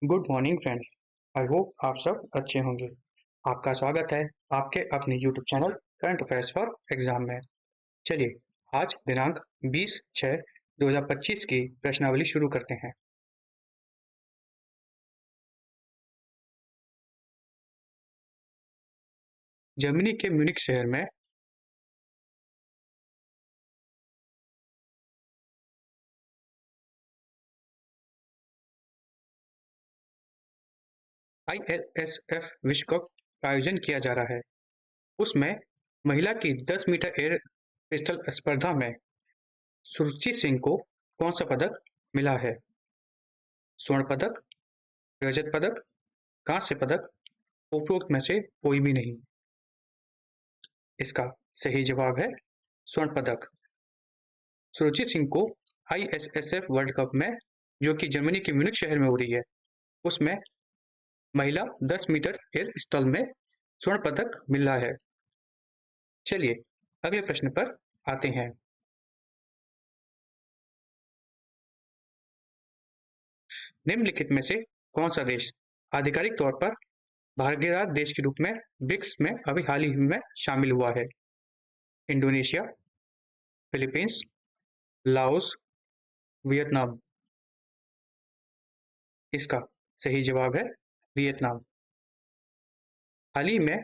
Good morning friends. I hope आप सब अच्छे होंगे। आपका स्वागत है आपके अपने YouTube channel current affairs for exam में। चलिए आज दिनांक 20/6/2025 की प्रश्नावली शुरू करते हैं। जर्मनी के म्यूनिख शहर में ISSF विश्व कप का आयोजन किया जा रहा है। उसमें महिला की 10 मीटर एयर पिस्टल स्पर्धा में सुरुचि सिंह को कौन सा पदक मिला है? स्वर्ण पदक, रजत पदक, कांस्य पदक, उपरोक्त में से कोई भी नहीं। इसका सही जवाब है स्वर्ण पदक। सुरुचि सिंह को ISSF वर्ल्ड कप में, जो कि जर्मनी के म्यूनिख शहर में हो रही है, उसमें महिला 10 मीटर एयर पिस्टल में स्वर्ण पदक मिला है। चलिए अगले प्रश्न पर आते हैं। निम्नलिखित में से कौन सा देश आधिकारिक तौर पर भागीदार देश के रूप में ब्रिक्स में अभी हाल ही में शामिल हुआ है? Indonesia, Philippines, Laos, Vietnam. इसका सही जवाब है वियतनाम। हाल ही में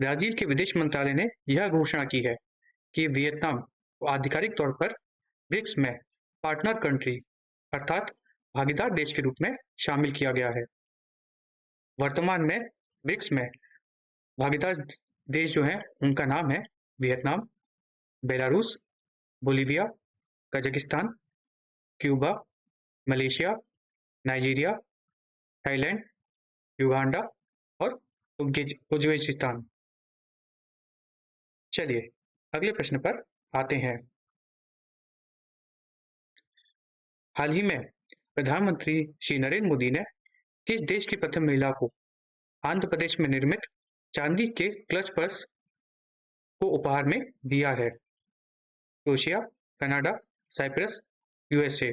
ब्राजील के विदेश मंत्रालय ने यह घोषणा की है कि वियतनाम को आधिकारिक तौर पर ब्रिक्स में पार्टनर कंट्री अर्थात भागीदार देश के रूप में शामिल किया गया है। वर्तमान में ब्रिक्स में भागीदार देश जो हैं उनका नाम है Vietnam, Belarus, Bolivia, Kazakhstan, Cuba, Malaysia, Nigeria, Thailand, Uganda और उज्बेकिस्तान। चलिए अगले प्रश्न पर आते हैं। हाल ही में प्रधानमंत्री श्री नरेंद्र मोदी ने किस देश की प्रथम महिला को आंध्र प्रदेश में निर्मित चांदी के क्लच पर्स को उपहार में दिया है? Croatia, Canada, Cyprus, USA.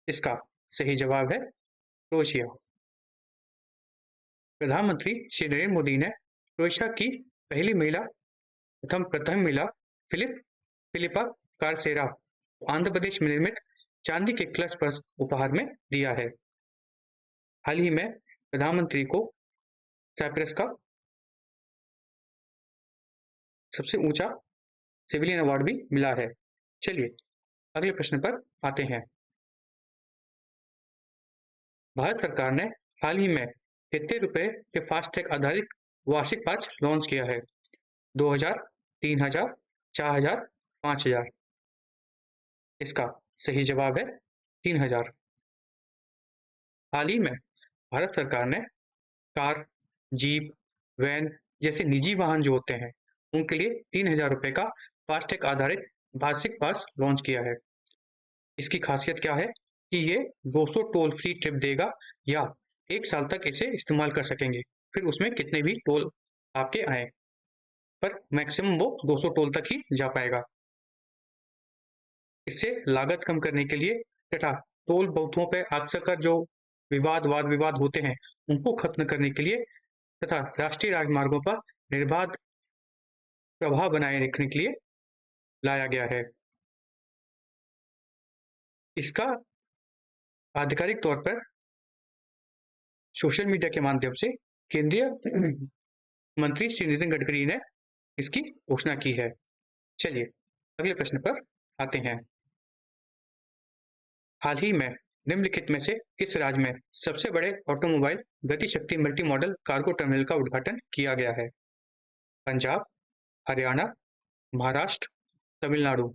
इसका सही जवाब है क्रोएशिया। प्रधानमंत्री श्री नरेंद्र मोदी ने क्रोएशिया की प्रथम महिला फिलिपा कार्सेरा को आंध्र प्रदेश में निर्मित चांदी के क्लच पर्स उपहार में दिया है। हाल ही में प्रधानमंत्री को साइप्रस का सबसे ऊंचा सिविलियन अवार्ड भी मिला है। चलिए अगले प्रश्न पर आते हैं। भारत सरकार ने हाल ही में कितने रुपए के फास्टैग आधारित वार्षिक पास लॉन्च किया है? 2000, 3000, 4000, 5000। इसका सही जवाब है 3000। हाल ही में भारत सरकार ने कार, जीप, वैन जैसे निजी वाहन जो होते हैं उनके लिए 3000 रुपए का फास्टैग आधारित वार्षिक पास लॉन्च किया है। इसकी खासियत क्या है कि ये 200 टोल फ्री ट्रिप देगा या 1 साल तक इसे इस्तेमाल कर सकेंगे, फिर उसमें कितने भी टोल आपके आए, पर मैक्सिमम वो 200 टोल तक ही जा पाएगा। इससे लागत कम करने के लिए तथा टोल बूथों पर अक्सर कर जो वाद विवाद होते हैं उनको खत्म करने के लिए तथा राष्ट्रीय राजमार्गों पर निर्बाध प्रवाह बनाए रखने के लिए लाया गया है। इसका आधिकारिक तौर पर सोशल मीडिया के माध्यम से केंद्रीय मंत्री श्री नितिन गडकरी ने इसकी घोषणा की है। चलिए अगले प्रश्न पर आते हैं। हाल ही में निम्नलिखित में से किस राज्य में सबसे बड़े ऑटोमोबाइल गति शक्ति मल्टी मॉडल कार्गो टर्मिनल का उद्घाटन किया गया है? पंजाब, हरियाणा, महाराष्ट्र, तमिलनाडु।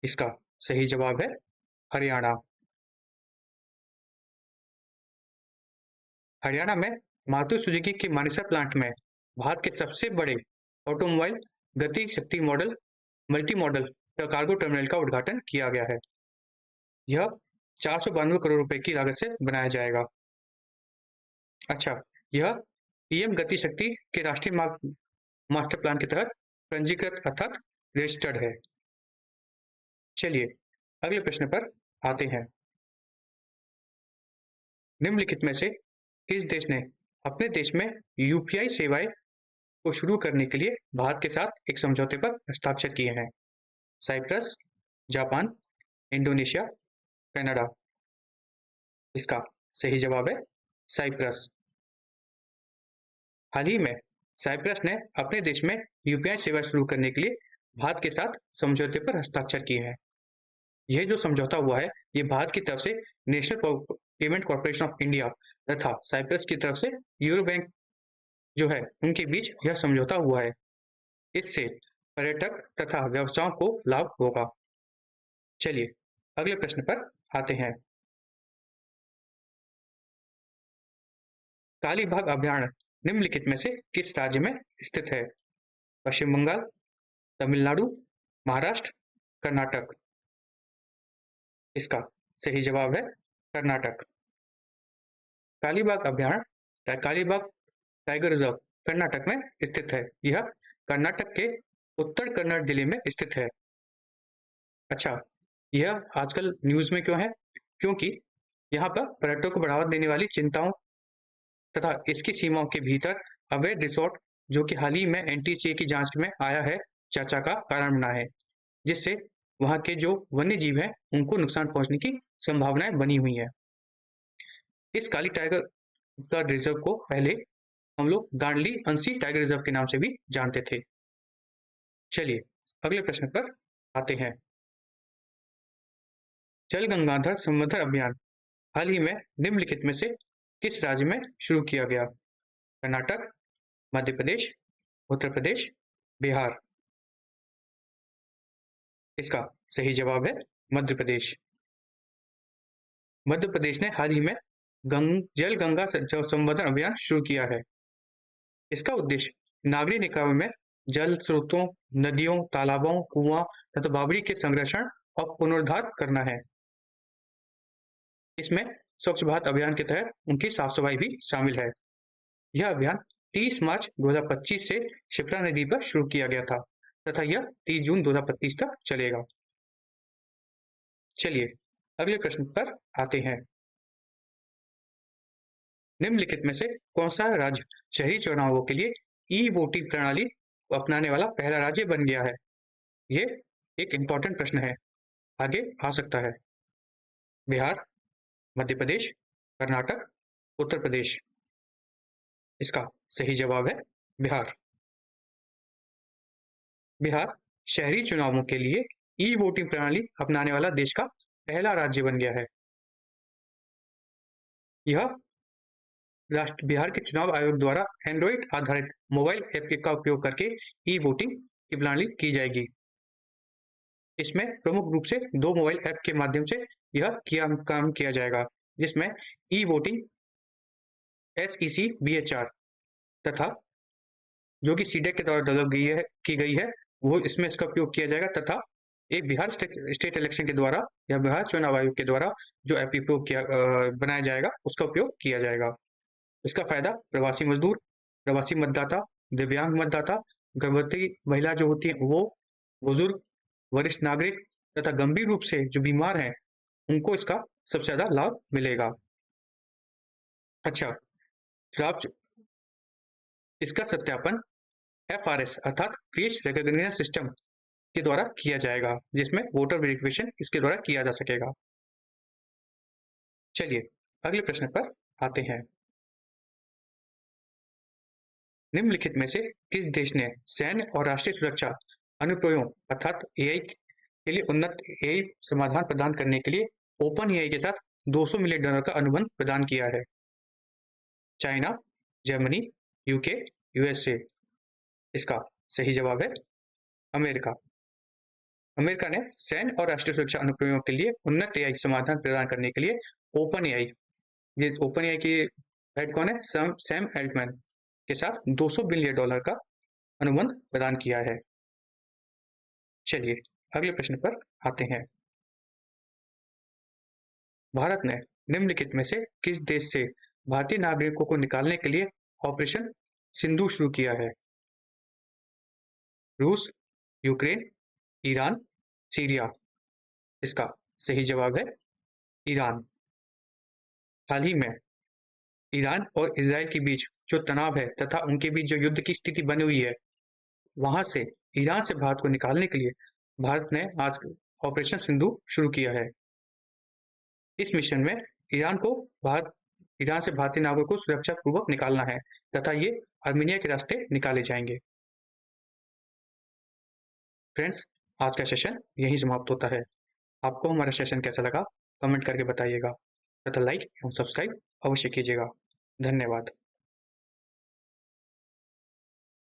इसका सही जवाब है हरियाणा। हरियाणा में मारुति सुजुकी के मानेसर प्लांट में भारत के सबसे बड़े ऑटोमोबाइल गति शक्ति मल्टी मॉडल कार्गो टर्मिनल का उद्घाटन किया गया है। यह 492 करोड़ रुपए की लागत से बनाया जाएगा। अच्छा, यह पीएम गति शक्ति के राष्ट्रीय मास्टर प्लान के तहत पंजीकृत अर्थात रजिस्टर्ड है। चलिए अगले प्रश्न पर आते हैं। निम्नलिखित में से किस देश ने अपने देश में यूपीआई सेवाएं को शुरू करने के लिए भारत के साथ एक समझौते पर हस्ताक्षर किए हैं? Cyprus, Japan, Indonesia, Canada. इसका सही जवाब है साइप्रस। हाल ही में साइप्रस ने अपने देश में यूपीआई सेवा शुरू करने के लिए भारत के साथ समझौते पर हस्ताक्षर किए हैं। यह जो समझौता हुआ है, ये भारत की तरफ से national payment corporation of India तथा साइप्रस की तरफ से यूरो बैंक जो है उनके बीच यह समझौता हुआ है। इससे पर्यटक तथा व्यवसायों को लाभ होगा। चलिए अगले प्रश्न पर आते हैं। कालीबाग अभयारण्य निम्नलिखित में से किस राज्य में स्थित है? पश्चिम बंगाल, तमिलनाडु, महाराष्ट्र, कर्नाटक। इसका सही जवाब है कर्नाटक। कालीबाग अभयारण्य कालीबाग टाइगर रिजर्व कर्नाटक में स्थित है। यह कर्नाटक के उत्तर कन्नड़ जिले में स्थित है। अच्छा, यह आजकल न्यूज में क्यों है? क्योंकि यहाँ पर पर्यटकों को बढ़ावा देने वाली चिंताओं तथा इसकी सीमाओं के भीतर अवैध रिसोर्ट जो कि हाल ही में एनटीसीए की जांच में आया है, चर्चा का कारण बना है, जिससे वहां के जो वन्य जीव हैं उनको नुकसान पहुंचने की संभावनाएं बनी हुई है। इस काली टाइगर रिजर्व को पहले हम लोग दांडली अंसी टाइगर रिजर्व के नाम से भी जानते थे। चलिए अगले प्रश्न पर आते हैं। जल गंगाधर संवर्धन अभियान हाल ही में निम्नलिखित में से किस राज्य में शुरू किया गया? कर्नाटक, मध्य प्रदेश, उत्तर प्रदेश, बिहार। इसका सही जवाब है मध्य प्रदेश। मध्य प्रदेश ने हाल ही में जल गंगा संवर्धन अभियान शुरू किया है। इसका उद्देश्य नागरी निकायों में जल स्रोतों, नदियों, तालाबों, कुआं तथा बावड़ी के संरक्षण और पुनरुद्धार करना है। इसमें स्वच्छ भारत अभियान के तहत उनकी साफ सफाई भी शामिल है। यह अभियान 30 मार्च 2025 से शिप्रा नदी पर शुरू किया गया था तथा यह 30 जून 2025 तक चलेगा। चलिए अगले प्रश्न पर आते हैं। निम्नलिखित में से कौन सा राज्य शहरी चुनावों के लिए ई वोटिंग प्रणाली अपनाने वाला पहला राज्य बन गया है? ये एक इंपॉर्टेंट प्रश्न है, आगे आ सकता है। बिहार, मध्य प्रदेश, कर्नाटक, उत्तर प्रदेश। इसका सही जवाब है बिहार। बिहार शहरी चुनावों के लिए ई वोटिंग प्रणाली अपनाने वाला देश का पहला राज्य बन गया है। यह बिहार के चुनाव आयोग द्वारा एंड्रॉइड आधारित मोबाइल ऐप का उपयोग करके ई वोटिंग की प्रणाली की जाएगी। इसमें प्रमुख रूप से 2 मोबाइल ऐप के माध्यम से यह काम किया जाएगा, जिसमें ई वोटिंग SEC BHR तथा जो कि सीडेक के द्वारा डेवलप की गई है वो इसमें इसका उपयोग किया जाएगा तथा एक बिहार स्टेट इलेक्शन के द्वारा या बिहार चुनाव आयोग के द्वारा जो ऐप उपयोग बनाया जाएगा उसका उपयोग किया जाएगा। इसका फायदा प्रवासी मजदूर, प्रवासी मतदाता, दिव्यांग मतदाता, गर्भवती महिला जो होती है वो, बुजुर्ग, वरिष्ठ नागरिक तथा गंभीर रूप से जो बीमार हैं उनको इसका सबसे ज्यादा लाभ मिलेगा। अच्छा, इसका सत्यापन FRS अर्थात फेस रिकॉग्निशन सिस्टम के द्वारा किया जाएगा, जिसमें वोटर वेरिफिकेशन इसके द्वारा किया जा सकेगा। चलिए अगले प्रश्न पर आते हैं। निम्नलिखित में से किस देश ने सैन्य और राष्ट्रीय सुरक्षा अनुप्रयोगों अर्थात AI के लिए उन्नत AI समाधान प्रदान करने के लिए ओपन AI के साथ $200 मिलियन का अनुबंध प्रदान किया है? China, Germany, UK, USA। इसका सही जवाब है अमेरिका। अमेरिका ने सैन्य और राष्ट्रीय सुरक्षा अनुप्रयोगों के लिए उन्नत AI समाधान प्रदान करने के लिए ओपन AI के हेड कौन है? सैम एल्टमैन के साथ $200 बिलियन का अनुबंध प्रदान किया है। चलिए अगले प्रश्न पर आते हैं। भारत ने निम्नलिखित में से किस देश से भारतीय नागरिकों को निकालने के लिए ऑपरेशन सिंधु शुरू किया है? रूस, यूक्रेन, ईरान, सीरिया। इसका सही जवाब है ईरान। हाल ही में ईरान और इजराइल के बीच जो तनाव है तथा उनके बीच जो युद्ध की स्थिति बनी हुई है, वहां से ईरान से भारत को निकालने के लिए भारत ने आज ऑपरेशन सिंधु शुरू किया है। इस मिशन में ईरान को भारत ईरान से भारतीय नागरिकों को सुरक्षा पूर्वक निकालना है तथा ये आर्मीनिया के रास्ते निकाले जाएंगे। फ्रेंड्स, आज का सेशन यहीं समाप्त होता है। आपको हमारा सेशन कैसा लगा कमेंट करके बताइएगा तथा लाइक एवं सब्सक्राइब अवश्य कीजिएगा। धन्यवाद।